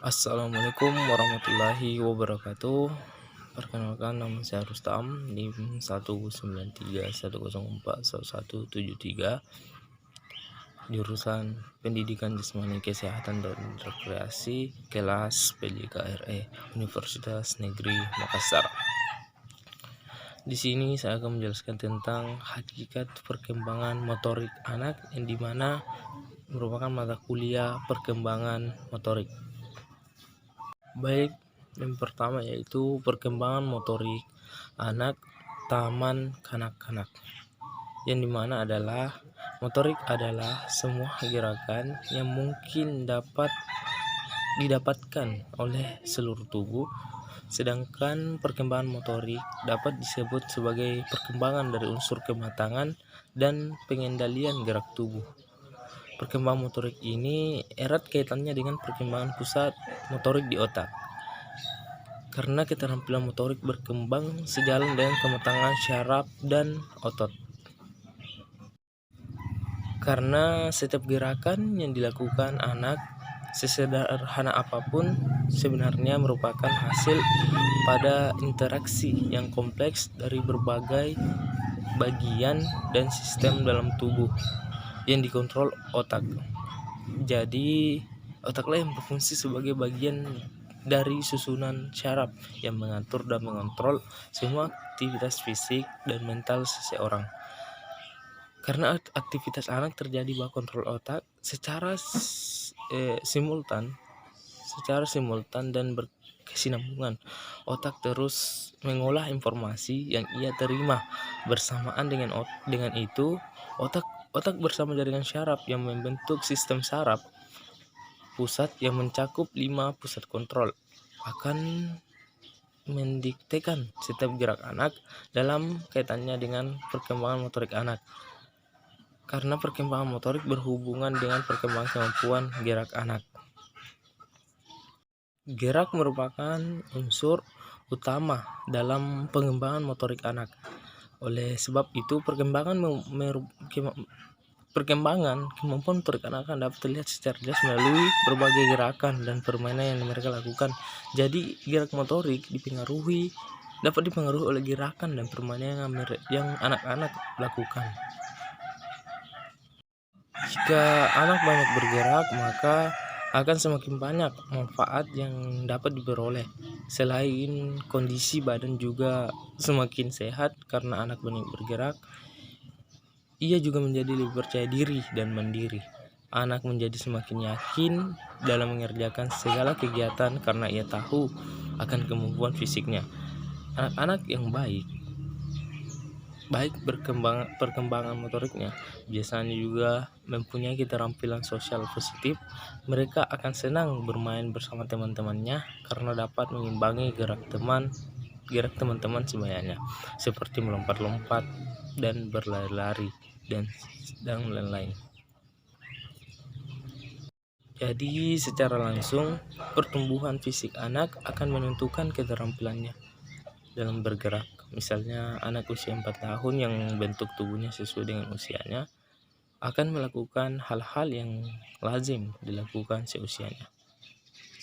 Assalamualaikum warahmatullahi wabarakatuh. Perkenalkan, nama saya Rustam, NIM 19310411173, jurusan Pendidikan Jasmani Kesehatan dan Rekreasi, kelas PJKRE, Universitas Negeri Makassar. Di sini saya akan menjelaskan tentang hakikat perkembangan motorik anak, yang dimana merupakan mata kuliah perkembangan motorik. Baik, yang pertama yaitu perkembangan motorik anak taman kanak-kanak, yang dimana adalah motorik adalah semua gerakan yang mungkin dapat didapatkan oleh seluruh tubuh, sedangkan perkembangan motorik dapat disebut sebagai perkembangan dari unsur kematangan dan pengendalian gerak tubuh. Perkembangan motorik ini erat kaitannya dengan perkembangan pusat motorik di otak, karena keterampilan motorik berkembang sejalan dengan kematangan syaraf dan otot. Karena setiap gerakan yang dilakukan anak, sesederhana apapun, sebenarnya merupakan hasil pada interaksi yang kompleks dari berbagai bagian dan sistem dalam tubuh yang dikontrol otak. Jadi, otaklah yang berfungsi sebagai bagian dari susunan syaraf yang mengatur dan mengontrol semua aktivitas fisik dan mental seseorang. Karena aktivitas anak terjadi bawah kontrol otak secara simultan dan berkesinambungan, otak terus mengolah informasi yang ia terima. Bersamaan dengan itu, otak bersama jaringan syaraf yang membentuk sistem saraf pusat yang mencakup 5 pusat kontrol akan mendiktekan setiap gerak anak dalam kaitannya dengan perkembangan motorik anak. Karena perkembangan motorik berhubungan dengan perkembangan kemampuan gerak anak. Gerak merupakan unsur utama dalam pengembangan motorik anak. Oleh sebab itu, perkembangan kemampuan motorik anak akan dapat terlihat secara jelas melalui berbagai gerakan dan permainan yang mereka lakukan. Jadi, gerak motorik dapat dipengaruhi oleh gerakan dan permainan yang anak-anak lakukan. Jika anak banyak bergerak, maka akan semakin banyak manfaat yang dapat diperoleh. Selain kondisi badan juga semakin sehat karena anak banyak bergerak, ia juga menjadi lebih percaya diri dan mandiri. Anak menjadi semakin yakin dalam mengerjakan segala kegiatan karena ia tahu akan kemampuan fisiknya. Anak-anak yang baik perkembangan motoriknya biasanya juga mempunyai keterampilan sosial positif. Mereka akan senang bermain bersama teman-temannya karena dapat mengimbangi gerak teman-teman sebayanya, seperti melompat-lompat dan berlari-lari dan lain-lain. Jadi secara langsung, pertumbuhan fisik anak akan menentukan keterampilannya dalam bergerak. Misalnya anak usia 4 tahun yang bentuk tubuhnya sesuai dengan usianya akan melakukan hal-hal yang lazim dilakukan seusianya,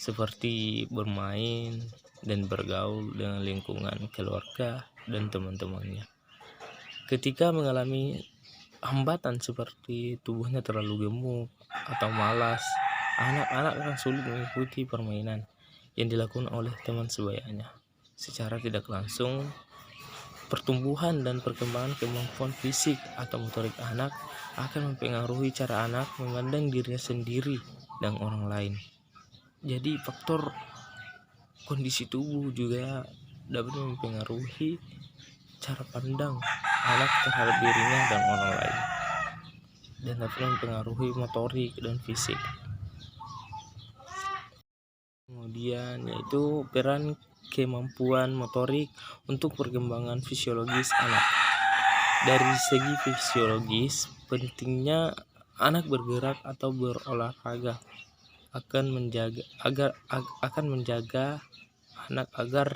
seperti bermain dan bergaul dengan lingkungan keluarga dan teman-temannya. Ketika mengalami hambatan seperti tubuhnya terlalu gemuk atau malas, anak-anak akan sulit mengikuti permainan yang dilakukan oleh teman sebayanya. Secara tidak langsung, pertumbuhan dan perkembangan kemampuan fisik atau motorik anak akan mempengaruhi cara anak memandang dirinya sendiri dan orang lain. Jadi faktor kondisi tubuh juga dapat mempengaruhi cara pandang anak terhadap dirinya dan orang lain, dan dapat mempengaruhi motorik dan fisik. Kemudian yaitu peran kemampuan motorik untuk perkembangan fisiologis anak. Dari segi fisiologis, pentingnya anak bergerak atau berolahraga akan menjaga anak agar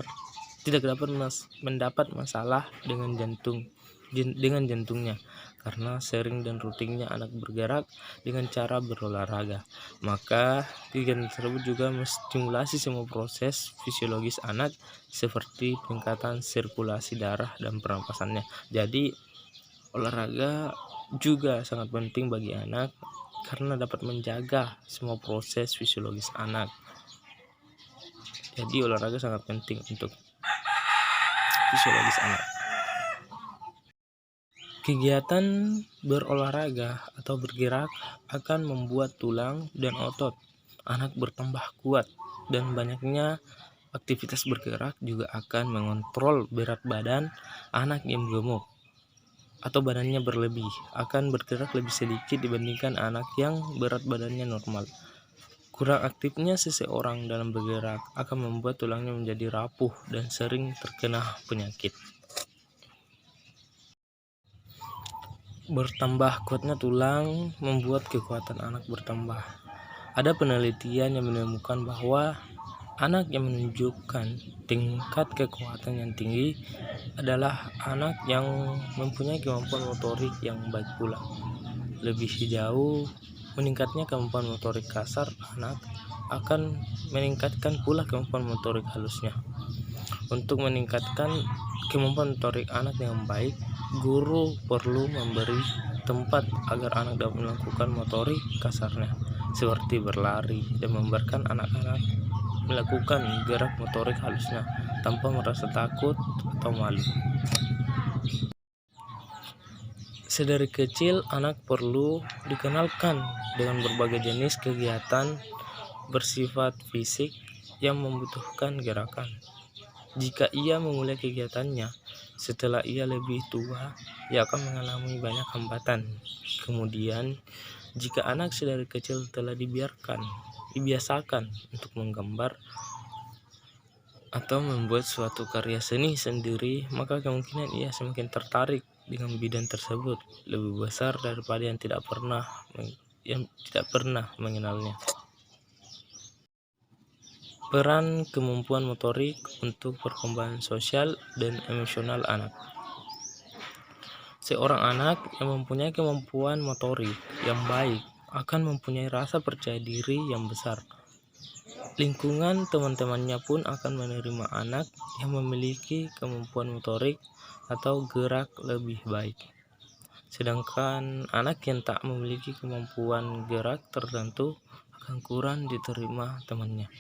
tidak dapat mendapat masalah dengan jantungnya, karena sering dan rutinnya anak bergerak dengan cara berolahraga. Maka kegiatan tersebut juga menstimulasi semua proses fisiologis anak seperti peningkatan sirkulasi darah dan pernapasannya. Jadi olahraga juga sangat penting bagi anak karena dapat menjaga semua proses fisiologis anak. Jadi olahraga sangat penting untuk fisiologis anak. Kegiatan berolahraga atau bergerak akan membuat tulang dan otot anak bertambah kuat, dan banyaknya aktivitas bergerak juga akan mengontrol berat badan anak yang gemuk atau badannya berlebih, akan bergerak lebih sedikit dibandingkan anak yang berat badannya normal. Kurang aktifnya seseorang dalam bergerak akan membuat tulangnya menjadi rapuh dan sering terkena penyakit. Bertambah kuatnya tulang membuat kekuatan anak bertambah. Ada penelitian yang menemukan bahwa anak yang menunjukkan tingkat kekuatan yang tinggi adalah anak yang mempunyai kemampuan motorik yang baik pula. Lebih jauh, meningkatnya kemampuan motorik kasar anak akan meningkatkan pula kemampuan motorik halusnya. Untuk meningkatkan kemampuan motorik anak dengan baik, guru perlu memberi tempat agar anak dapat melakukan motorik kasarnya, seperti berlari, dan membiarkan anak-anak melakukan gerak motorik halusnya tanpa merasa takut atau malu. Sedari kecil, anak perlu dikenalkan dengan berbagai jenis kegiatan bersifat fisik yang membutuhkan gerakan. Jika ia memulai kegiatannya setelah ia lebih tua, ia akan mengalami banyak hambatan. Kemudian, jika anak sedari kecil telah dibiasakan untuk menggambar atau membuat suatu karya seni sendiri, maka kemungkinan ia semakin tertarik dengan bidang tersebut lebih besar daripada yang tidak pernah mengenalnya. Peran kemampuan motorik untuk perkembangan sosial dan emosional anak. Seorang anak yang mempunyai kemampuan motorik yang baik akan mempunyai rasa percaya diri yang besar. Lingkungan teman-temannya pun akan menerima anak yang memiliki kemampuan motorik atau gerak lebih baik. Sedangkan anak yang tak memiliki kemampuan gerak tertentu akan kurang diterima temannya.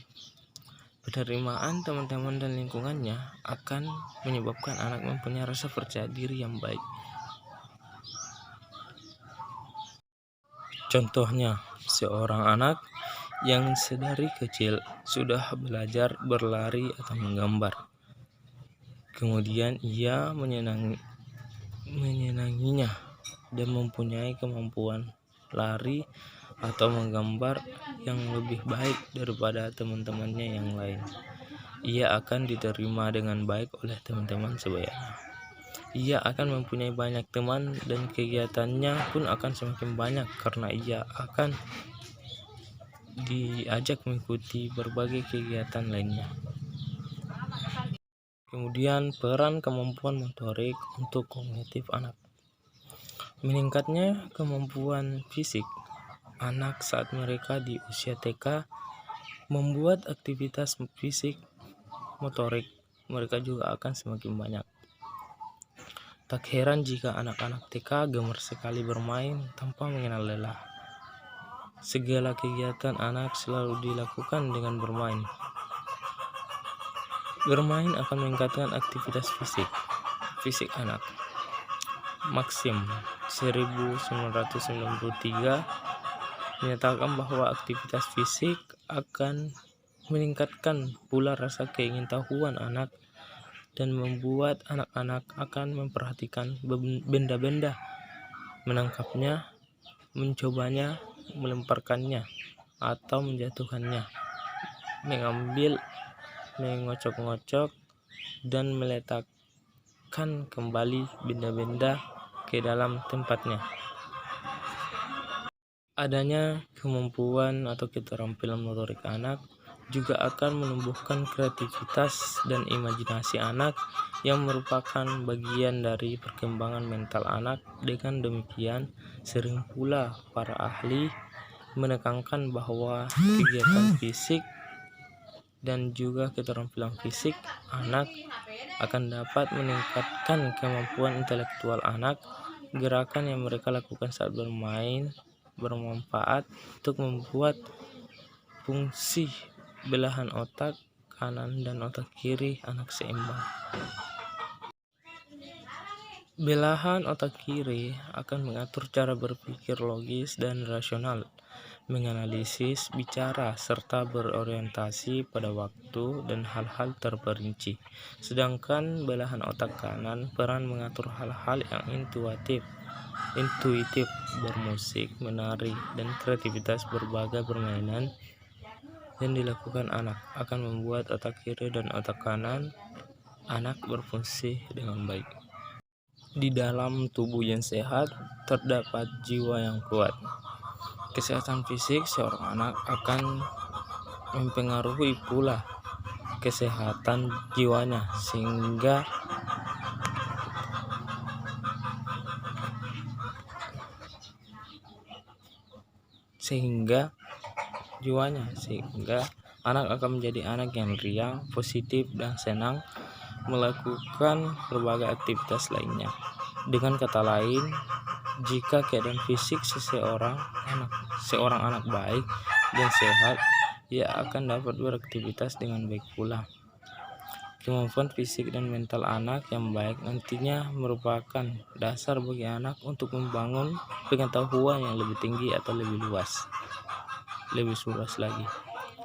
Penerimaan teman-teman dan lingkungannya akan menyebabkan anak mempunyai rasa percaya diri yang baik. Contohnya, seorang anak yang sedari kecil sudah belajar berlari atau menggambar. Kemudian ia menyenanginya dan mempunyai kemampuan lari atau menggambar yang lebih baik daripada teman-temannya yang lain. Ia akan diterima dengan baik oleh teman-teman sebayanya. Ia akan mempunyai banyak teman dan kegiatannya pun akan semakin banyak karena ia akan diajak mengikuti berbagai kegiatan lainnya. Kemudian peran kemampuan motorik untuk kognitif anak. Meningkatnya kemampuan fisik anak saat mereka di usia TK membuat aktivitas fisik motorik mereka juga akan semakin banyak. Tak heran jika anak-anak TK gemar sekali bermain tanpa mengenal lelah. Segala kegiatan anak selalu dilakukan dengan bermain. Bermain akan meningkatkan aktivitas fisik anak. Maxim 1993 menyatakan bahwa aktivitas fisik akan meningkatkan pula rasa keingintahuan anak dan membuat anak-anak akan memperhatikan benda-benda, menangkapnya, mencobanya, melemparkannya, atau menjatuhkannya, mengambil, mengocok-ngocok, dan meletakkan kembali benda-benda ke dalam tempatnya. Adanya kemampuan atau keterampilan motorik anak juga akan menumbuhkan kreativitas dan imajinasi anak yang merupakan bagian dari perkembangan mental anak. Dengan demikian, sering pula para ahli menekankan bahwa kegiatan fisik dan juga keterampilan fisik anak akan dapat meningkatkan kemampuan intelektual anak. Gerakan yang mereka lakukan saat bermain bermanfaat untuk membuat fungsi belahan otak kanan dan otak kiri anak seimbang. Belahan otak kiri akan mengatur cara berpikir logis dan rasional, menganalisis, bicara, serta berorientasi pada waktu dan hal-hal terperinci. Sedangkan belahan otak kanan peran mengatur hal-hal yang intuitif, bermusik, menari, dan kreativitas. Berbagai permainan yang dilakukan anak akan membuat otak kiri dan otak kanan anak berfungsi dengan baik. Di dalam tubuh yang sehat terdapat jiwa yang kuat. Kesehatan fisik seorang anak akan mempengaruhi pula kesehatan jiwanya, sehingga anak akan menjadi anak yang riang, positif, dan senang melakukan berbagai aktivitas lainnya. Dengan kata lain, jika keadaan fisik seorang anak baik dan sehat, ia akan dapat beraktivitas dengan baik pula. Kemampuan fisik dan mental anak yang baik nantinya merupakan dasar bagi anak untuk membangun pengetahuan yang lebih tinggi atau lebih luas lagi.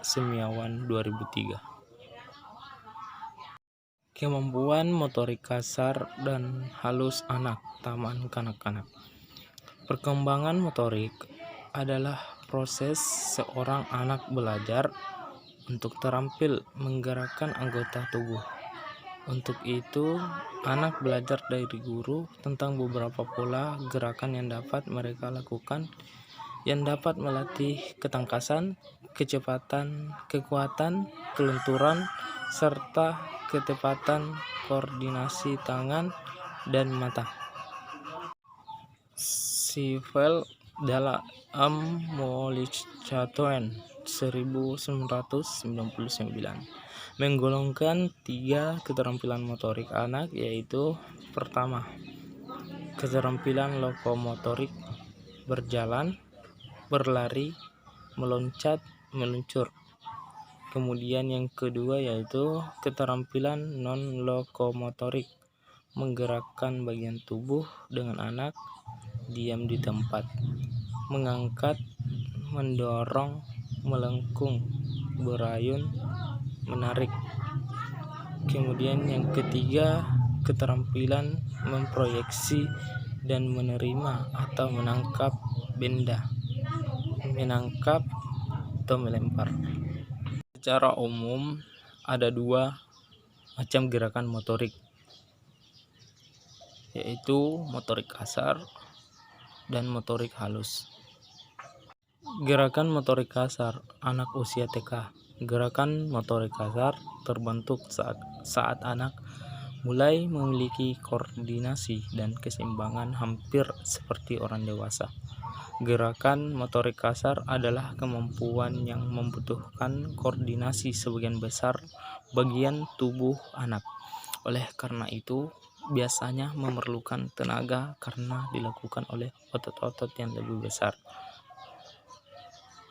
Semiawan 2003. Kemampuan motorik kasar dan halus anak, taman kanak-kanak. Perkembangan motorik adalah proses seorang anak belajar untuk terampil menggerakkan anggota tubuh. Untuk itu, anak belajar dari guru tentang beberapa pola gerakan yang dapat mereka lakukan, yang dapat melatih ketangkasan, kecepatan, kekuatan, kelenturan, serta ketepatan koordinasi tangan dan mata. Sifel dalam Molicatoen 1999 menggolongkan 3 keterampilan motorik anak, yaitu pertama, keterampilan lokomotorik, berjalan, berlari, meloncat, meluncur. Kemudian yang kedua yaitu keterampilan non-lokomotorik, menggerakkan bagian tubuh dengan anak diam di tempat, mengangkat, mendorong, melengkung, berayun, menarik. Kemudian yang ketiga, keterampilan memproyeksi dan menerima atau menangkap benda, menangkap atau melempar. Secara umum ada 2 macam gerakan motorik, yaitu motorik kasar dan motorik halus. Gerakan motorik kasar anak usia TK. Gerakan motorik kasar terbentuk saat anak mulai memiliki koordinasi dan keseimbangan hampir seperti orang dewasa. Gerakan motorik kasar adalah kemampuan yang membutuhkan koordinasi sebagian besar bagian tubuh anak. Oleh karena itu, biasanya memerlukan tenaga karena dilakukan oleh otot-otot yang lebih besar.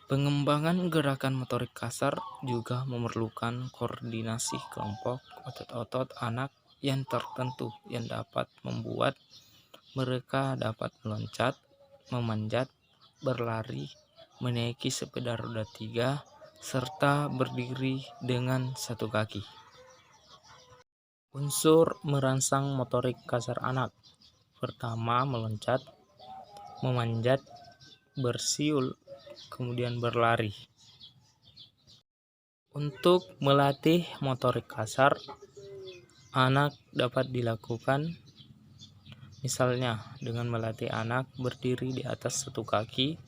Pengembangan gerakan motorik kasar juga memerlukan koordinasi kelompok otot-otot anak yang tertentu yang dapat membuat mereka dapat meloncat, memanjat, berlari, menaiki sepeda roda 3, serta berdiri dengan satu kaki. Unsur merangsang motorik kasar anak. Pertama, meloncat, memanjat, bersiul, kemudian berlari. Untuk melatih motorik kasar, anak dapat dilakukan misalnya dengan melatih anak berdiri di atas satu kaki.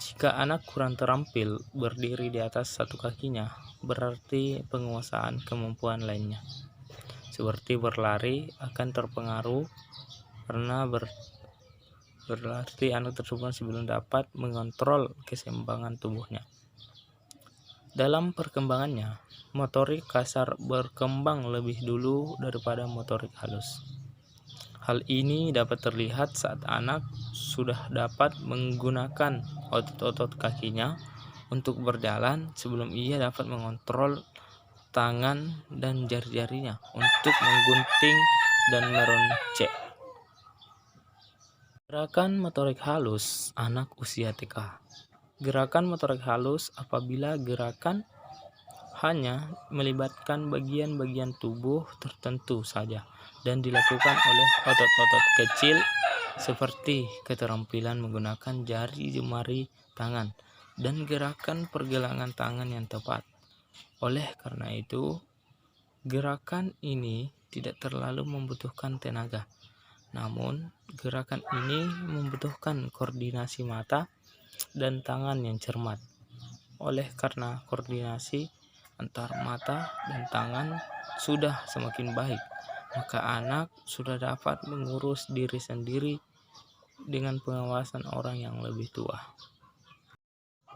Jika anak kurang terampil berdiri di atas satu kakinya, berarti penguasaan kemampuan lainnya, seperti berlari, akan terpengaruh karena berarti anak tersebut masih belum dapat mengontrol keseimbangan tubuhnya. Dalam perkembangannya, motorik kasar berkembang lebih dulu daripada motorik halus. Hal ini dapat terlihat saat anak sudah dapat menggunakan otot-otot kakinya untuk berjalan sebelum ia dapat mengontrol tangan dan jari-jarinya untuk menggunting dan meroncek. Gerakan motorik halus anak usia TK. Gerakan motorik halus apabila gerakan hanya melibatkan bagian-bagian tubuh tertentu saja dan dilakukan oleh otot-otot kecil seperti keterampilan menggunakan jari jemari tangan dan gerakan pergelangan tangan yang tepat. Oleh karena itu, gerakan ini tidak terlalu membutuhkan tenaga. Namun, gerakan ini membutuhkan koordinasi mata dan tangan yang cermat. Oleh karena koordinasi antar mata dan tangan sudah semakin baik, maka anak sudah dapat mengurus diri sendiri dengan pengawasan orang yang lebih tua.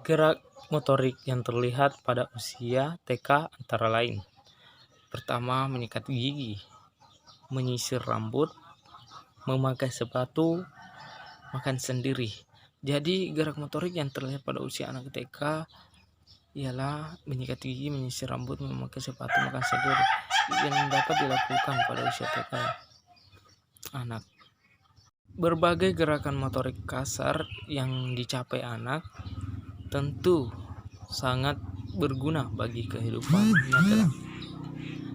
Gerak motorik yang terlihat pada usia TK antara lain: pertama, menyikat gigi, menyisir rambut, memakai sepatu, makan sendiri. Jadi gerak motorik yang terlihat pada usia anak TK ialah menyikat gigi, menyisir rambut, memakai sepatu, makan sendiri, yang dapat dilakukan pada usia TK anak. Berbagai gerakan motorik kasar yang dicapai anak tentu sangat berguna bagi kehidupannya kelak.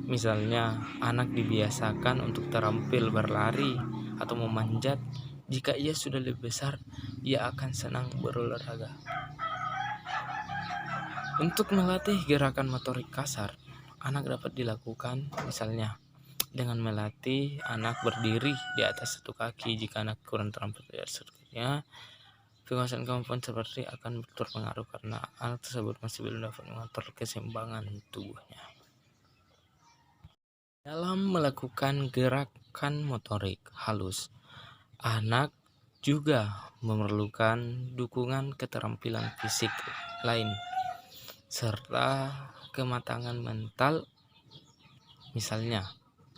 Misalnya, anak dibiasakan untuk terampil berlari atau memanjat. Jika ia sudah lebih besar, ia akan senang berolahraga. Untuk melatih gerakan motorik kasar, anak dapat dilakukan misalnya dengan melatih anak berdiri di atas satu kaki. Jika anak kurang terampil di atas satu kakinya, penguasaan kemampuan seperti akan terpengaruh karena anak tersebut masih belum dapat mengontrol keseimbangan tubuhnya. Dalam melakukan gerakan motorik halus, anak juga memerlukan dukungan keterampilan fisik lain serta kematangan mental, misalnya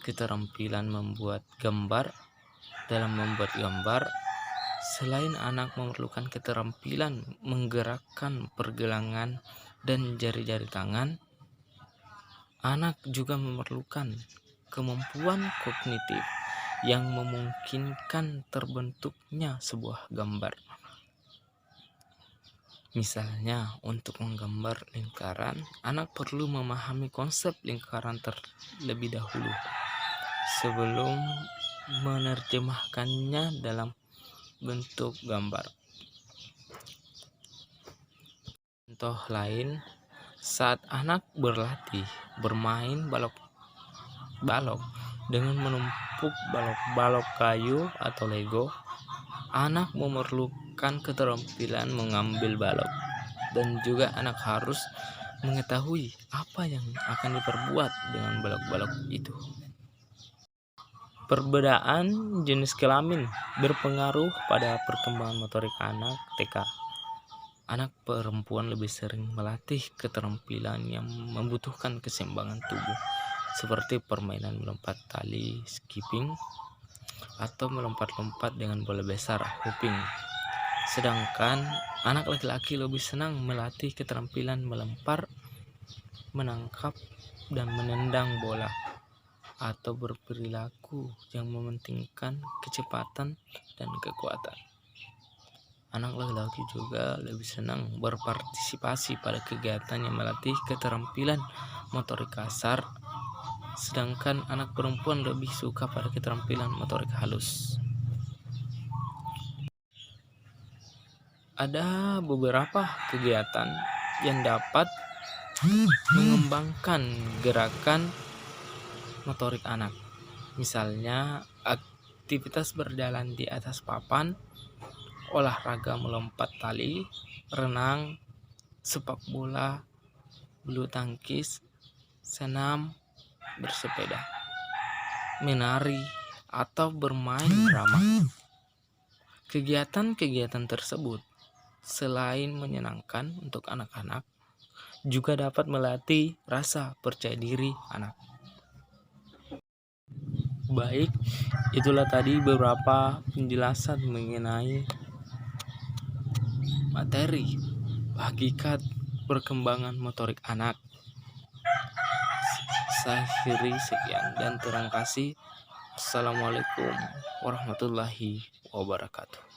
keterampilan membuat gambar. Dalam membuat gambar, selain anak memerlukan keterampilan menggerakkan pergelangan dan jari-jari tangan, anak juga memerlukan kemampuan kognitif yang memungkinkan terbentuknya sebuah gambar. Misalnya, untuk menggambar lingkaran, anak perlu memahami konsep lingkaran terlebih dahulu sebelum menerjemahkannya dalam bentuk gambar. Contoh lain, saat anak berlatih bermain balok dengan menumpuk balok-balok kayu atau Lego, anak memerlukan keterampilan mengambil balok, dan juga anak harus mengetahui apa yang akan diperbuat dengan balok-balok itu. Perbedaan jenis kelamin berpengaruh pada perkembangan motorik anak TK. Anak perempuan lebih sering melatih keterampilan yang membutuhkan keseimbangan tubuh, seperti permainan melompat tali, skipping, atau melompat-lompat dengan bola besar, hooping. Sedangkan anak laki-laki lebih senang melatih keterampilan melempar, menangkap, dan menendang bola, atau berperilaku yang mementingkan kecepatan dan kekuatan. Anak laki-laki juga lebih senang berpartisipasi pada kegiatan yang melatih keterampilan motorik kasar, sedangkan anak perempuan lebih suka pada keterampilan motorik halus. Ada beberapa kegiatan yang dapat mengembangkan gerakan motorik anak. Misalnya, aktivitas berjalan di atas papan, olahraga melompat tali, renang, sepak bola, bulu tangkis, senam, bersepeda, menari, atau bermain drama. Kegiatan-kegiatan tersebut selain menyenangkan untuk anak-anak, juga dapat melatih rasa percaya diri anak. Baik, itulah tadi beberapa penjelasan mengenai materi hakikat perkembangan motorik anak. Saya akhiri sekian dan terima kasih. Assalamualaikum warahmatullahi wabarakatuh.